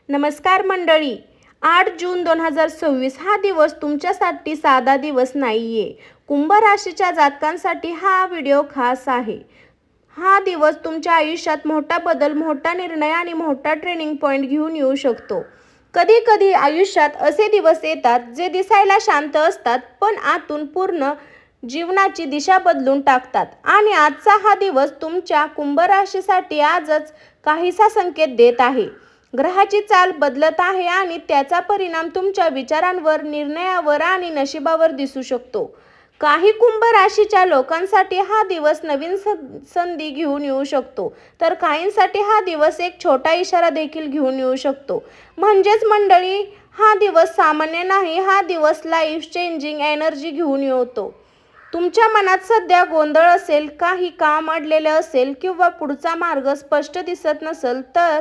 नमस्कार मंडळी. 8 जून 2026 हा दिवस तुमच्यासाठी साधा दिवस नाहीये. कुंभ राशीच्या जातकांसाठी हा व्हिडिओ खास आहे. हा दिवस तुमच्या आयुष्यात मोठा बदल, मोठा निर्णय आणि मोठा ट्रेनिंग पॉइंट घेऊन येऊ शकतो. कधी कधी आयुष्यात असे दिवस येतात जे दिसायला शांत असतात पण आतून पूर्ण जीवनाची दिशा बदलून टाकतात. आणि आजचा हा दिवस तुमच्या कुंभ राशीसाठी आजच काहीसा संकेत देत आहे. ग्रहाची चाल बदलत आहे आणि त्याचा परिणाम तुमच्या विचारांवर, निर्णयावर आणि नशिबावर दिसू शकतो. काही कुंभ राशीच्या लोकांसाठी हा दिवस नवीन संधी घेऊन येऊ शकतो, तर काहींसाठी हा दिवस एक छोटा इशारा देखील घेऊन येऊ शकतो. म्हणजेच मंडळी, हा दिवस सामान्य नाही, हा दिवस लाईफ चेंजिंग एनर्जी घेऊन येतो. तुमच्या मनात सध्या गोंधळ असेल, काही काम अडलेले असेल किंवा पुढचा मार्ग स्पष्ट दिसत नसेल, तर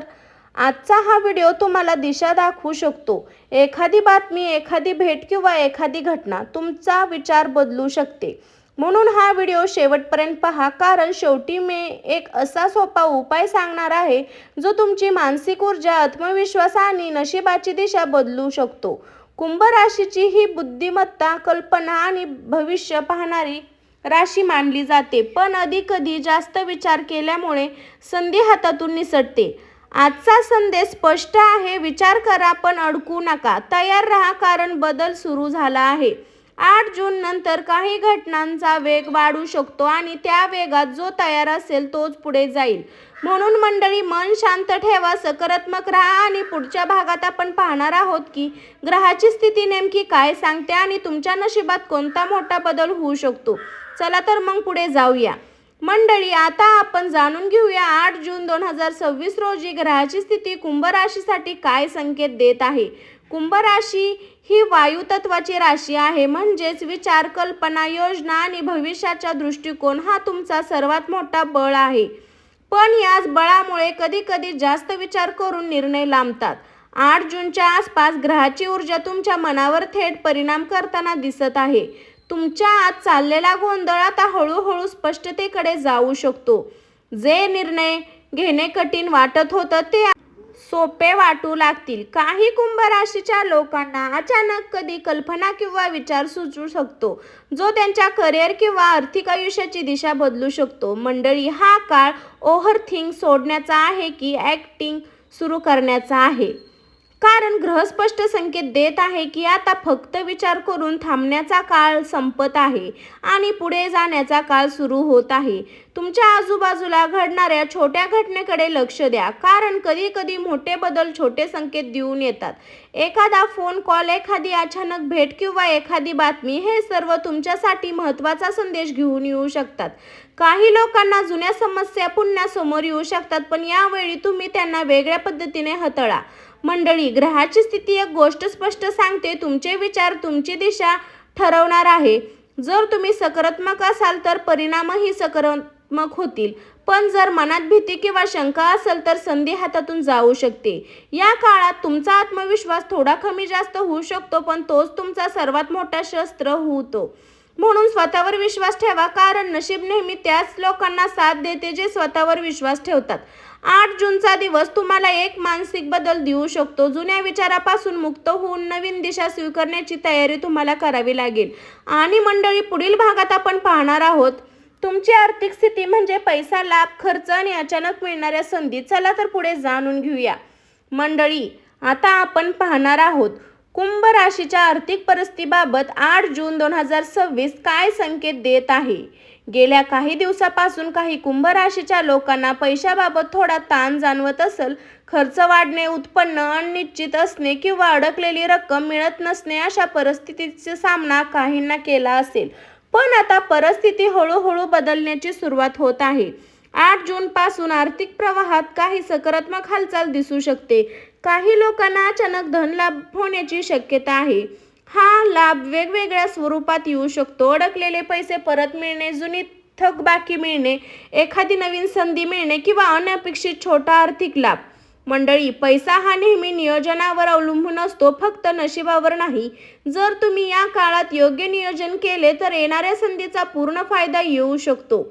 आजचा हा व्हिडिओ तुम्हाला दिशा दाखवू शकतो. एखादी बातमी, एखादी भेट किंवा एखादी घटना तुमचा विचार बदलू शकते. म्हणून हा व्हिडिओ शेवटपर्यंत पहा, कारण शेवटी मी एक असा सोपा उपाय सांगणार आहे जो तुमची मानसिक ऊर्जा, आत्मविश्वास आणि नशिबाची दिशा बदलू शकतो. कुंभ राशीची ही बुद्धिमत्ता, कल्पना आणि भविष्य पाहणारी राशी मानली जाते, पण कधी जास्त विचार केल्यामुळे संधी हातातून निसटते. आजचा संदेश स्पष्ट आहे. विचार करा पण अडकू नका. तयार राहा, कारण बदल सुरू झाला आहे. 8 जून नंतर काही घटनांचा वेग वाढू शकतो आणि त्या वेगात जो तयार असेल तोच पुढे जाईल. म्हणून मंडळी, मन शांत ठेवा, सकारात्मक राहा आणि पुढच्या भागात आपण पाहणार आहोत की ग्रहाची स्थिती नेमकी काय सांगते आणि तुमच्या नशिबात कोणता मोठा बदल होऊ शकतो. चला तर मग पुढे जाऊया. मंडळी, आता आपण जाणून घेऊया 8 जून 2026 रोजी ग्रहाची स्थिती कुंभ राशीसाठी काय संकेत देत आहे. कुंभ राशी ही वायू तत्वाची राशी आहे, म्हणजेच विचार, कल्पना, योजना आणि भविष्याचा दृष्टिकोन हा तुमचा सर्वात मोठा बळ आहे. पण याच बळामुळे कधी कधी जास्त विचार करून निर्णय लांबतात. 8 जूनच्या आसपास ग्रहाची ऊर्जा तुमच्या मनावर थेट परिणाम करताना दिसत आहे. तुमच्या आत चाललेला गोंधळ आता हळूहळू स्पष्टतेकडे जाऊ शकतो. जे निर्णय घेणे कठीण वाटत होतं ते सोपे वाटू लागतील. काही कुंभ राशीच्या लोकांना अचानक कधी कल्पना किंवा विचार सुचू शकतो, जो त्यांच्या करिअर किंवा आर्थिक आयुष्याची दिशा बदलू शकतो. मंडळी, हा काळ ओव्हर थिंक सोडण्याचा आहे की ॲक्टिंग सुरू करण्याचा आहे. कारण ग्रह स्पष्ट संकेत देत आहे की आता फक्त विचार करून थांबण्याचा काळ संपत आहे आणि पुढे जाण्याचा काळ सुरू होत आहे. तुमच्या आजूबाजूला घडणाऱ्या छोट्या घटनेकडे लक्ष द्या, कारण कधी कधी मोठे बदल छोटे संकेत देऊन येतात. एखादा फोन कॉल, एखादी अचानक भेट किंवा एखादी बातमी, हे सर्व तुमच्यासाठी महत्त्वाचा संदेश घेऊन येऊ शकतात. काही लोकांना जुन्या समस्या पुन्हा समोर येऊ शकतात, पण यावेळी तुम्ही त्यांना वेगळ्या पद्धतीने हाताळा. मंडळी, ग्रहाची स्थिती एक गोष्ट स्पष्ट सांगते, तुमचे विचार तुमची दिशा ठरवणार आहे. जर तुम्ही सकारात्मक असाल तर परिणामही सकारात्मक होतील, पण जर मनात भीती किंवा शंका असेल तर संधी हातातून जाऊ शकते. या काळात तुमचा आत्मविश्वास थोडा कमी जास्त होऊ शकतो, पण तोच तुमचा सर्वात मोठा शस्त्र होतो. म्हणून स्वतःवर विश्वास ठेवा, कारण नशीब नेहमी त्याच लोकांना साथ देते जे स्वतःवर विश्वास ठेवतात. 8 जूनचा दिवस तुम्हाला एक मानसिक बदल देऊ शकतो. जुन्या विचारापासून मुक्त होऊन नवीन दिशा स्वीकारण्याची तयारी तुम्हाला करावी लागेल. आणि मंडळी, पुढील भागात आपण पाहणार आहोत तुमची आर्थिक स्थिती, म्हणजे पैसा, लाभ, खर्च आणि अचानक मिळणाऱ्या संधी. चला तर पुढे जाणून घेऊया. मंडळी, आता आपण पाहणार आहोत कुंभ राशीच्या आर्थिक परिस्थितीबाबत 8 जून 2026 काय संकेत देत आहे. गेल्या काही दिवसापासून काही कुंभ राशीच्या लोकांना पैशाबाबत थोडा ताण जाणवत असेल. खर्च वाढणे, उत्पन्न अनिश्चित असणे किंवा अडकलेली रक्कम मिळत नसणे, अशा परिस्थितीचा सामना काहींना केला असेल. पण आता परिस्थिती हळूहळू बदलण्याची सुरुवात होत आहे. 8 जून पासून आर्थिक प्रवाहात काही सकारात्मक हालचाल दिसू शकते. काही लोकांना अचानक धनलाभ होण्याची शक्यता आहे. हा लाभ वेगवेगळ्या स्वरूपात येऊ शकतो. अडकलेले पैसे परत मिळणे, जुनी थकबाकी मिळणे, एखादी नवीन संधी मिळणे किंवा अनपेक्षित छोटा आर्थिक लाभ. मंडळी, पैसा हा नेहमी नियोजनावर अवलंबून असतो, फक्त नशिबावर नाही. जर तुम्ही या काळात योग्य नियोजन केले तर येणाऱ्या संधीचा पूर्ण फायदा येऊ शकतो.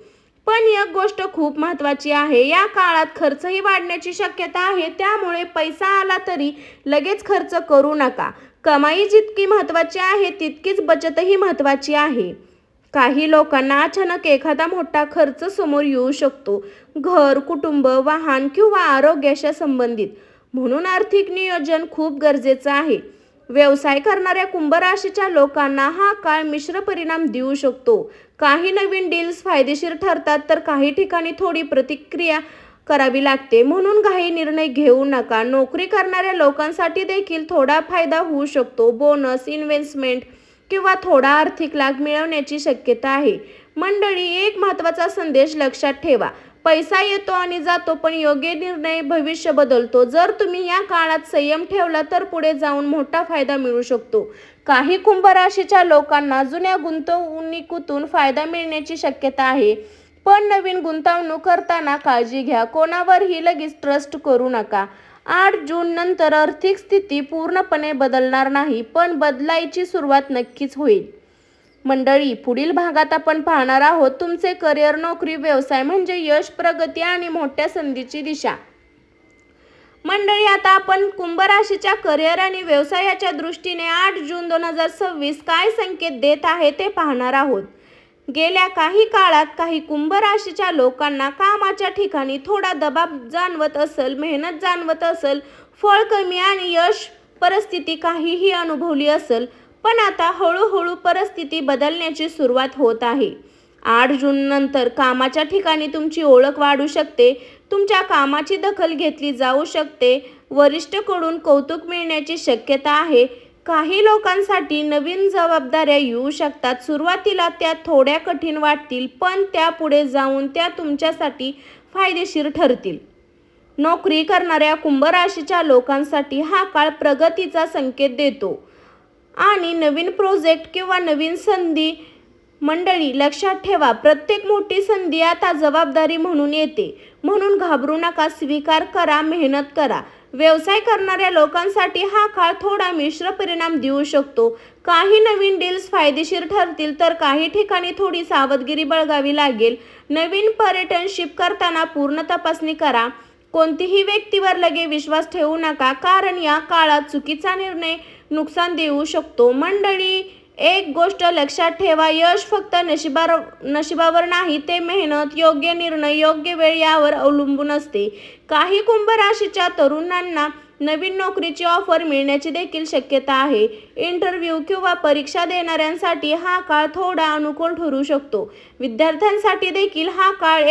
पण एक गोष्ट खूप महत्त्वाची आहे, या काळात खर्चही वाढण्याची शक्यता आहे, त्यामुळे पैसा आला तरी लगेच खर्च करू नका. कमाई जितकी महत्त्वाची आहे तितकीच बचतही महत्त्वाची आहे. काही लोकांना अचानक एखादा मोठा खर्च समोर येऊ शकतो, घर, कुटुंब, वाहन किंवा आरोग्याशी संबंधित. म्हणून आर्थिक नियोजन खूप गरजेचं आहे. व्यवसाय करणाऱ्या कुंभ राशीच्या लोकांना हा काळ मिश्र परिणाम देऊ शकतो. काही नवीन डील्स फायदेशीर ठरतात, तर काही ठिकाणी थोडी प्रतिक्रिया करावी लागते. म्हणून घाई निर्णय घेऊ नका. नोकरी करणाऱ्या लोकांसाठी देखील थोडा फायदा होऊ शकतो. बोनस, इन्व्हेस्टमेंट किंवा थोडा आर्थिक लाभ मिळवण्याची शक्यता आहे. मंडळी, एक महत्त्वाचा संदेश लक्षात ठेवा. पैसा येतो आणि जातो, पण योग्य निर्णय भविष्य बदलतो. जर तुम्ही या काळात संयम ठेवला तर पुढे जाऊन मोठा फायदा मिळू शकतो. काही कुंभ राशीच्या लोकांना जुन्या गुंतवणुकीतून फायदा मिळण्याची शक्यता आहे, पण नवीन गुंतवणूक करताना काळजी घ्या. कोणावरही लगेच ट्रस्ट करू नका. 8 जून नंतर आर्थिक स्थिती पूर्णपणे बदलणार नाही, पण बदलायची सुरुवात नक्कीच होईल. मंडळी, पुढील भागात आपण पाहणार आहोत तुमचे करिअर, नोकरी, व्यवसाय म्हणजे यश, प्रगती आणि मोठ्या संधीची दिशा. मंडळी, आता आपण कुंभ राशीच्या करिअर आणि व्यवसायाच्या दृष्टीने 8 जून 2026 काय संकेत देत आहे ते पाहणार आहोत. गेल्या काही काळात काही कुंभ राशीच्या लोकांना कामाच्या ठिकाणी थोडा दबाव जाणवत असेल, मेहनत जाणवत असेल, फळ कमी आणि यश परिस्थिती काहीही अनुभवली असेल. पण आता हळूहळू परिस्थिती बदलण्याची सुरुवात होत आहे. 8 जून नंतर कामाच्या ठिकाणी तुमची ओळख वाढू शकते, तुमच्या कामाची दखल घेतली जाऊ शकते, वरिष्ठांकडून कौतुक मिळण्याची शक्यता आहे. काही लोकांसाठी नवीन जबाबदाऱ्या येऊ शकतात. सुरुवातीला त्या थोड्या कठीण वाटतील, पण त्या पुढे जाऊन त्या तुमच्यासाठी फायदेशीर ठरतील. नोकरी करणाऱ्या कुंभ राशीच्या लोकांसाठी हा काळ प्रगतीचा संकेत देतो आणि नवीन प्रोजेक्ट किंवा नवीन संधी. मंडळी, लक्षात ठेवा, प्रत्येक मोठी संधी आता जबाबदारी म्हणून येते. म्हणून घाबरू नका, स्वीकार करा, मेहनत करा. व्यवसाय करणाऱ्या लोकांसाठी हा काळ थोडा मिश्र परिणाम देऊ शकतो. काही नवीन डील्स फायदेशीर ठरतील, तर काही ठिकाणी थोडी सावधगिरी बाळगावी लागेल. नवीन पार्टनरशिप करताना पूर्ण तपासणी करा. कोणतीही व्यक्तीवर लगेच विश्वास ठेवू नका, कारण या काळात चुकीचा निर्णय नुकसान देऊ शकतो. मंडळी, एक गोष्ट लक्षात ठेवा, यश फक्त नशिबावर नाही, ते मेहनत, योग्य निर्णय, योग्य वेळ यावर अवलंबून असते. काही कुंभ राशीच्या तरुणांना नवीन नोकरीची ऑफर मिळण्याची देखील शक्यता आहे. इंटरव्ह्यू किंवा परीक्षा देणाऱ्यांसाठी हा काळ थोडा अनुकूल ठरू शकतो. विद्यार्थ्यांसाठी देखील हा काळ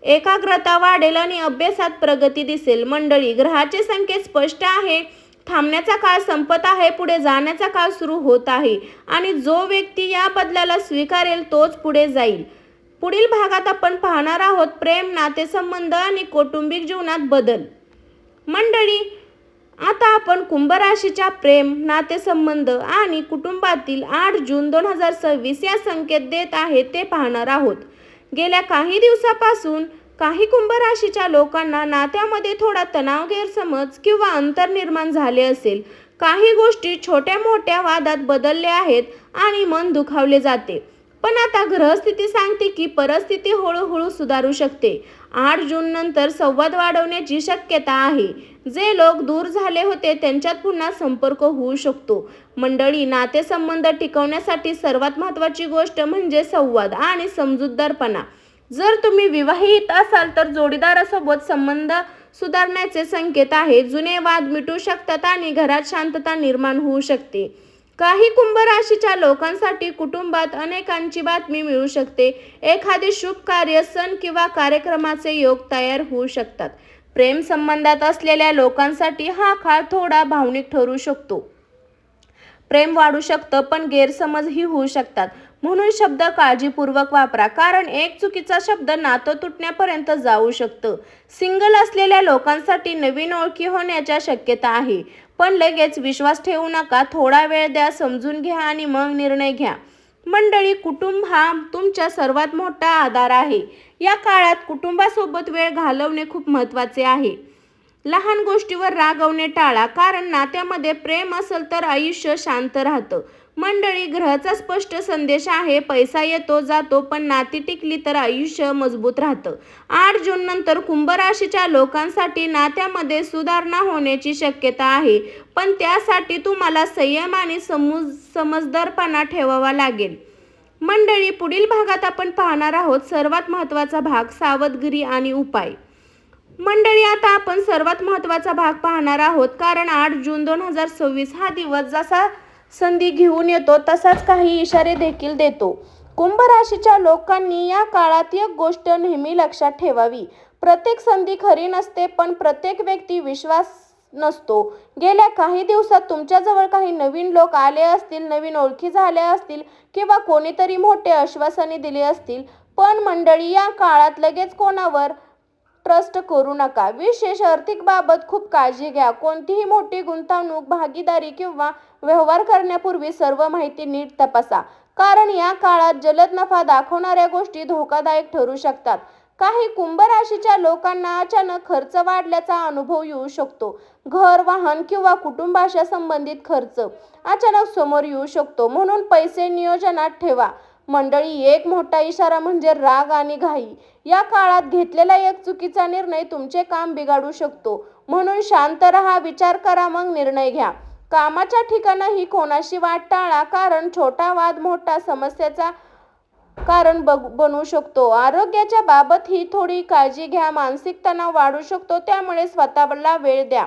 एकाग्रता वाढेल आणि अभ्यासात प्रगती दिसेल. मंडळी, ग्रहाचे संकेत स्पष्ट आहे. थांबण्याचा काळ संपत आहे, पुढे जाण्याचा काळ सुरू होत आहे आणि जो व्यक्ती या बदलाला स्वीकारेल तोच पुढे जाईल. पुढील भागात आपण पाहणार आहोत प्रेम, नातेसंबंध आणि कौटुंबिक जीवनात बदल. मंडळी, आता आपण कुंभ राशीच्या प्रेम, नातेसंबंध आणि कुटुंबातील 8 जून 2026 या संकेत देत आहे ते पाहणार आहोत. गेल्या काही दिवसापासून काही कुंभ राशीच्या लोकांना नात्यामध्ये थोडा तणाव, गैरसमज किंवा अंतर निर्माण झाले असेल. काही गोष्टी छोट्या मोठ्या वादात बदलल्या आहेत आणि मन दुखावले जाते. पण आता ग्रहस्थिती सांगते की परिस्थिती हळूहळू सुधारू शकते. 8 जून नंतर संवाद वाढवण्याची शक्यता आहे. जे लोक दूर झाले होते त्यांच्यात पुन्हा संपर्क होऊ शकतो. मंडळी, नातेसंबंध टिकवण्यासाठी सर्वात महत्त्वाची गोष्ट म्हणजे संवाद आणि समजूतदारपणा. जर तुम्ही विवाहित असाल तर जोडीदारासोबत संबंध सुधारण्याचे संकेत आहे. जुने वाद मिटू शकतात आणि घरात शांतता निर्माण होऊ शकते. काही कुंभ राशीच्या लोकांसाठी कुटुंबात अनेकांची बातमी मिळू शकते. एखादे शुभ कार्य, सण किंवा कार्यक्रमाचे योग तयार होऊ शकतात. प्रेम संबंधात असलेल्या लोकांसाठी हा काळ थोडा भावनिक ठरू शकतो. प्रेम वाढू शकतं, पण गैरसमजही होऊ शकतात. म्हणून शब्द काळजीपूर्वक वापरा, कारण एक चुकीचा शब्द नातं तुटण्यापर्यंत जाऊ शकतं. सिंगल असलेल्या लोकांसाठी नवीन ओळखी होण्याच्या शक्यता आहे, पण लगेच विश्वास ठेवू नका. थोडा वेळ द्या, समजून घ्या आणि मग निर्णय घ्या. मंडळी, कुटुंब हा तुमचा सर्वात मोठा आधार आहे. या काळात कुटुंबासोबत वेळ घालवणे खूप महत्त्वाचे आहे. लहान गोष्टीवर रागवणे टाळा, कारण नात्यामध्ये प्रेम असेल तर आयुष्य शांत राहतं. मंडळी, ग्रहाचा स्पष्ट संदेश आहे, पैसा येतो जातो पण नाती टिकली तर आयुष्य मजबूत राहतं. 8 जून नंतर कुंभ राशीच्या लोकांसाठी नात्यामध्ये सुधारणा होण्याची शक्यता आहे, पण त्यासाठी तुम्हाला संयम आणि समजदारपणा ठेवावा लागेल. मंडळी, पुढील भागात आपण पाहणार आहोत सर्वात महत्त्वाचा भाग, सावधगिरी आणि उपाय. मंडळी, आता आपण सर्वात महत्त्वाचा भाग पाहणार आहोत, कारण 8 जून 2026 हा दिवस जसा संधी घेऊन येतो तसाच काही इशारे देखील देतो. कुंभ राशीच्या लोकांनी या काळात एक गोष्ट नेहमी लक्षात ठेवावी, प्रत्येक संधी खरी नसते पण प्रत्येक व्यक्ती विश्वास नसतो. गेल्या काही दिवसात तुमच्याजवळ काही नवीन लोक आले असतील, नवीन ओळखी झाल्या असतील किंवा कोणीतरी मोठे आश्वासने दिली असतील, पण मंडळी, या काळात लगेच कोणावर ट्रस्ट करू नका. विशेष आर्थिक बाबत खूप काळजी घ्या. कोणतीही मोठी गुंतवणूक, भागीदारी किंवा व्यवहार करण्यापूर्वी सर्व माहिती नीट तपासा, कारण या काळात जलद नफा दाखवणाऱ्या गोष्टी धोकादायक ठरू शकतात. काही कुंभ राशीच्या लोकांना अचानक खर्च वाढल्याचा अनुभव येऊ शकतो. घर, वाहन किंवा कुटुंबाशी संबंधित खर्च अचानक समोर येऊ शकतो, म्हणून पैसे नियोजनात ठेवा. मंडळी, एक मोठा इशारा म्हणजे राग आणि घाई. या काळात घेतलेला एक चुकीचा निर्णय तुमचे काम बिघडू शकतो, म्हणून शांत राहा, विचार करा, मग निर्णय घ्या. कामाच्या ठिकाणीही कोणाशी वाद टाळा, कारण छोटा वाद मोठा समस्येचा कारण बनू शकतो. आरोग्याच्या बाबतही थोडी काळजी घ्या, मानसिक तणाव वाढू शकतो, त्यामुळे स्वतःला वेळ द्या.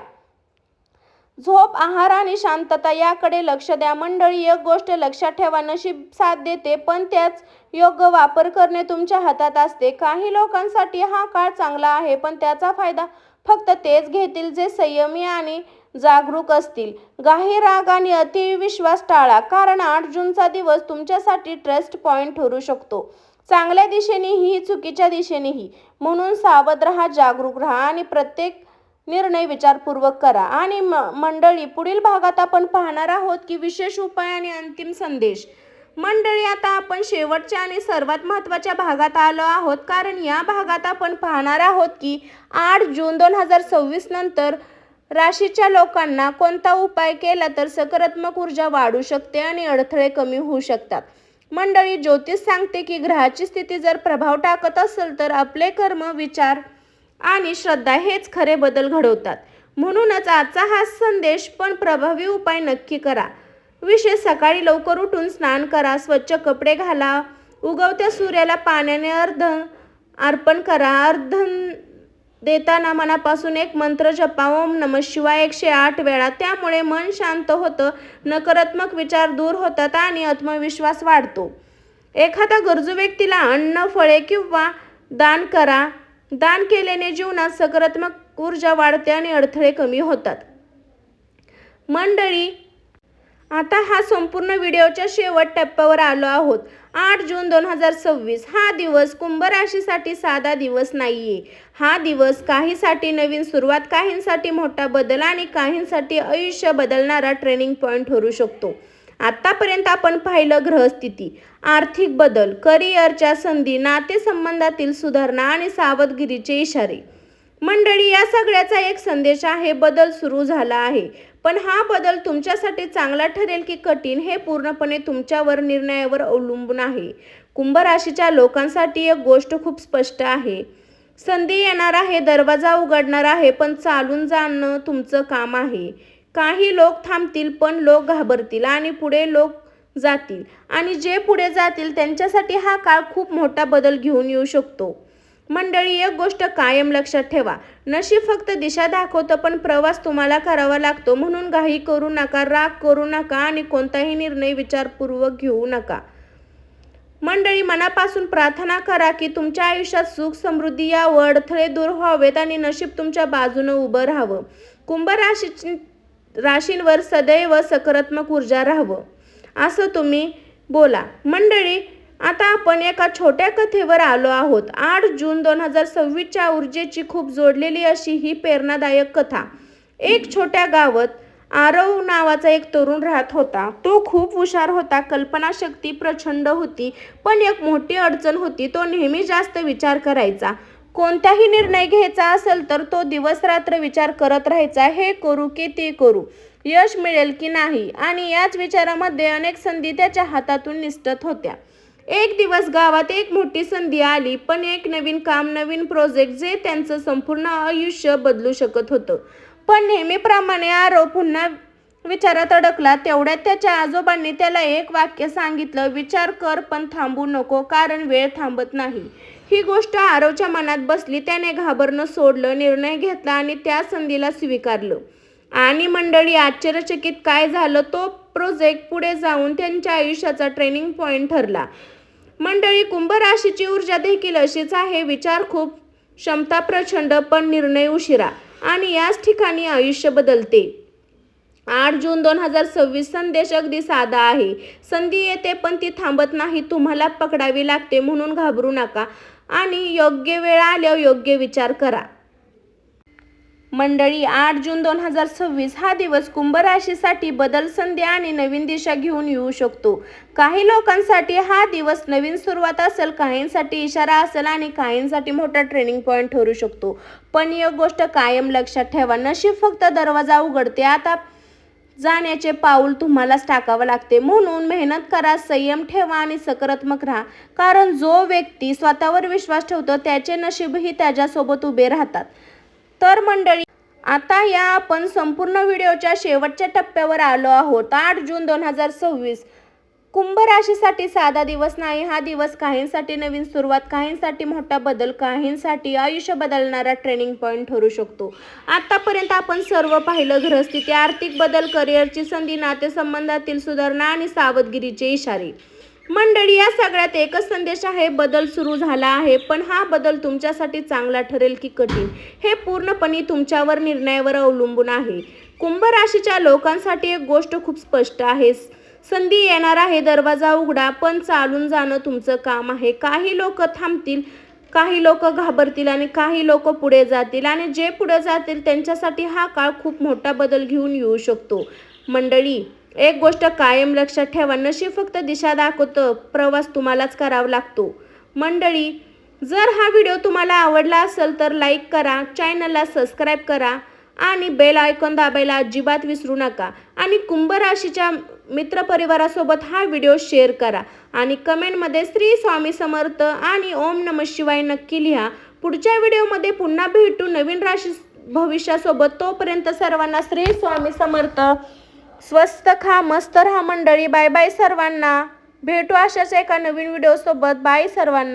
झोप, आहार आणि शांतता याकडे लक्ष द्या. मंडळी, एक गोष्ट लक्षात ठेवा, नशीब साथ देते पण त्याच योग्य वापर करणे तुमच्या हातात असते. काही लोकांसाठी हा काळ चांगला आहे, पण त्याचा फायदा फक्त तेच घेतील जे संयमी आणि जागरूक असतील. घाई, राग आणि अतिविश्वास टाळा, कारण 8 जूनचा दिवस तुमच्यासाठी ट्रस्ट पॉइंट ठरू शकतो, चांगल्या दिशेनेही चुकीच्या दिशेनेही. म्हणून सावध राहा, जागरूक राहा आणि प्रत्येक निर्णय विचारपूर्वक करा. आणि मंडळी, पुढील भागात आपण पाहणार आहोत की विशेष उपाय आणि अंतिम संदेश. मंडळी, आता आपण शेवटच्या आणि सर्वात महत्त्वाच्या भागात आलो आहोत, कारण या भागात आपण पाहणार आहोत की 8 जून 2026 नंतर राशीच्या लोकांना कोणता उपाय केला तर सकारात्मक ऊर्जा वाढू शकते आणि अडथळे कमी होऊ शकतात. मंडळी, ज्योतिष सांगते की ग्रहाची स्थिती जर प्रभाव टाकत असेल तर आपले कर्म, विचार आणि श्रद्धा हेच खरे बदल घडवतात. म्हणूनच आजचा हा संदेश पण प्रभावी उपाय नक्की करा. विशेष सकाळी लवकर उठून स्नान करा, स्वच्छ कपडे घाला, उगवत्या सूर्याला पाण्याने अर्पण करा. अर्घ्य देताना मनापासून एक मंत्र जपा, ओम नमः शिवाय 108 वेळा. त्यामुळे मन शांत होतं, नकारात्मक विचार दूर होतात आणि आत्मविश्वास वाढतो. एखाद्या गरजू व्यक्तीला अन्न, फळे किंवा दान करा. दान केल्याने जीवनात सकारात्मक ऊर्जा वाढते आणि अडथळे कमी होतात. मंडळी, आता हा संपूर्ण व्हिडिओच्या शेवट टप्प्यावर आलो आहोत. 8 जून 2026 हा दिवस कुंभ राशीसाठी साधा दिवस नाहीये. हा दिवस काहींसाठी नवीन सुरुवात, काहींसाठी मोठा बदल आणि काहींसाठी आयुष्य बदलणारा ट्रेनिंग पॉइंट ठरू शकतो. आतापर्यंत आपण पाहिलं ग्रहस्थिती, आर्थिक बदल, करिअरच्या संधी, नातेसंबंधातील सुधारणा आणि सावधगिरीचे इशारे. मंडळी, या सगळ्याचा एक संदेश आहे, बदल सुरू झाला आहे. पण हा बदल तुमच्यासाठी चांगला ठरेल की कठीण हे पूर्णपणे तुमच्यावर निर्णयावर अवलंबून आहे. कुंभ राशीच्या लोकांसाठी एक गोष्ट खूप स्पष्ट आहे, संधी येणार आहे, दरवाजा उघडणार आहे, पण चालून जाणं तुमचं काम आहे. काही लोक थांबतील पण लोक घाबरतील आणि पुढे लोक जातील, आणि जे पुढे जातील त्यांच्यासाठी हा काळ खूप मोठा बदल घेऊन येऊ शकतो. मंडळी, एक गोष्ट कायम लक्षात ठेवा, नशीब फक्त दिशा दाखवतं पण प्रवास तुम्हाला करावा लागतो. म्हणून घाई करू नका, राग करू नका आणि कोणताही निर्णय विचारपूर्वक घेऊ नका. मंडळी, मनापासून प्रार्थना करा की तुमच्या आयुष्यात सुख, समृद्धी यावं, अडथळे दूर व्हावेत आणि नशीब तुमच्या बाजूनं उभं राहावं. कुंभ राशींवर सदैव सकारात्मक ऊर्जा राहावं असं तुम्ही बोला. मंडळी, आता आपण एका छोट्या कथेवर आलो आहोत. 8 जून 2026च्या ऊर्जेची खूप जोडलेली अशी ही प्रेरणादायक कथा. एक छोट्या गावात आरव नावाचा एक तरुण राहत होता. तो खूप हुशार होता, कल्पनाशक्ती प्रचंड होती, पण एक मोठी अडचण होती, तो नेहमी जास्त विचार करायचा. कोणताही निर्णय घ्यायचा असेल तर तो दिवस रात्र विचार करत राहायचा, हे करू की ते करू, यश मिळेल की नाही. आणि याच विचारामध्ये अनेक संधी त्याच्या हातातून निसटत होत्या. एक दिवस गावात एक मोठी संधी आली, पण एक नवीन काम, नवीन प्रोजेक्ट जे त्यांचं संपूर्ण आयुष्य बदलू शकत होतं. पण नेहमीप्रमाणे आरव पुन्हा विचारात अडकला. तेवढ्यात त्याच्या आजोबांनी त्याला एक वाक्य सांगितलं, विचार कर पण थांबू नको, कारण वेळ थांबत नाही. ही गोष्ट आरवच्या मनात बसली. त्याने घाबरणं सोडलं, निर्णय घेतला आणि त्या संधीला स्वीकारलं. आणि मंडळी, आश्चर्यचकित काय झालं, तो प्रोजेक्ट पुढे जाऊन त्यांच्या आयुष्याचा ट्रेनिंग पॉइंट ठरला. मंडळी, कुंभ राशीची ऊर्जा देखील अशीच आहे. विचार खूप, क्षमता प्रचंड, पण निर्णय उशिरा. आणि याच ठिकाणी आयुष्य बदलते. 8 जून 2026 संदेश अगदी साधा आहे. संधी येते पण ती थांबत नाही, तुम्हाला पकडावी लागते. म्हणून घाबरू नका आणि योग्य वेळ आल्यावर योग्य विचार करा. मंडळी, 8 जून 2026 हा दिवस कुंभ राशीसाठी बदल, संधी आणि नवीन दिशा घेऊन येऊ शकतो. काही लोकांसाठी हा दिवस नवीन सुरुवात असेल, काहींसाठी इशारा असेल आणि काहींसाठी मोठा ट्रेनिंग पॉइंट ठरू शकतो. पण एक गोष्ट कायम लक्षात ठेवा, नशीब फक्त दरवाजा उघडते, आता जाण्याचे पाऊल तुम्हालाच टाकावं लागते. म्हणून मेहनत करा, संयम ठेवा आणि सकारात्मक राहा, कारण जो व्यक्ती स्वतःवर विश्वास ठेवतो त्याचे नशीबही त्याच्यासोबत उभे राहतात. तर मंडळी, आता या आपण संपूर्ण व्हिडिओच्या शेवटच्या टप्प्यावर आलो आहोत. 8 जून 2026 कुंभ राशीसाठी साधा दिवस नाही. हा दिवस काहींसाठी नवीन सुरुवात, काहींसाठी मोठा बदल, काहींसाठी आयुष्य बदलणारा ट्रेनिंग पॉइंट ठरू शकतो. आतापर्यंत आपण सर्व पाहिलं, ग्रहस्थिती, आर्थिक बदल, करिअरची संधी, नातेसंबंधातील सुधारणा आणि सावधगिरीचे इशारे. मंडळी, या सगळ्यात एकच संदेश आहे, बदल सुरू झाला आहे. पण हा बदल तुमच्यासाठी चांगला ठरेल की कठीण, हे पूर्णपणे तुमच्यावर निर्णयावर अवलंबून आहे. कुंभ राशीच्या लोकांसाठी एक गोष्ट खूप स्पष्ट आहे, संधी येणार आहे, दरवाजा उघडा, पण चालून जाणं तुमचं काम आहे. काही लोक थांबतील, काही लोक घाबरतील आणि काही लोक पुढे जातील. आणि जे पुढे जातील त्यांच्यासाठी हा काळ खूप मोठा बदल घेऊन येऊ शकतो. मंडळी, एक गोष्ट कायम लक्षात ठेवा, नशीब फक्त दिशा दाखवतं, प्रवास तुम्हालाच करावा लागतो. मंडळी, जर हा व्हिडिओ तुम्हाला आवडला असेल तर लाईक करा, चॅनलला सबस्क्राईब करा आणि बेल आयकॉन दाबायला अजिबात विसरू नका. आणि कुंभ राशीच्या मित्रपरिवारासोबत हा व्हिडिओ शेअर करा आणि कमेंटमध्ये श्री स्वामी समर्थ आणि ओम नमः शिवाय नक्की लिहा. पुढच्या व्हिडिओमध्ये पुन्हा भेटू नवीन राशी भविष्यासोबत. तोपर्यंत सर्वांना श्री स्वामी समर्थ. स्वस्त खा, मस्त राहा मंडळी. बाय बाय सर्वांना. भेटू अशाच एका नवीन व्हिडिओसोबत. बाय सर्वांना.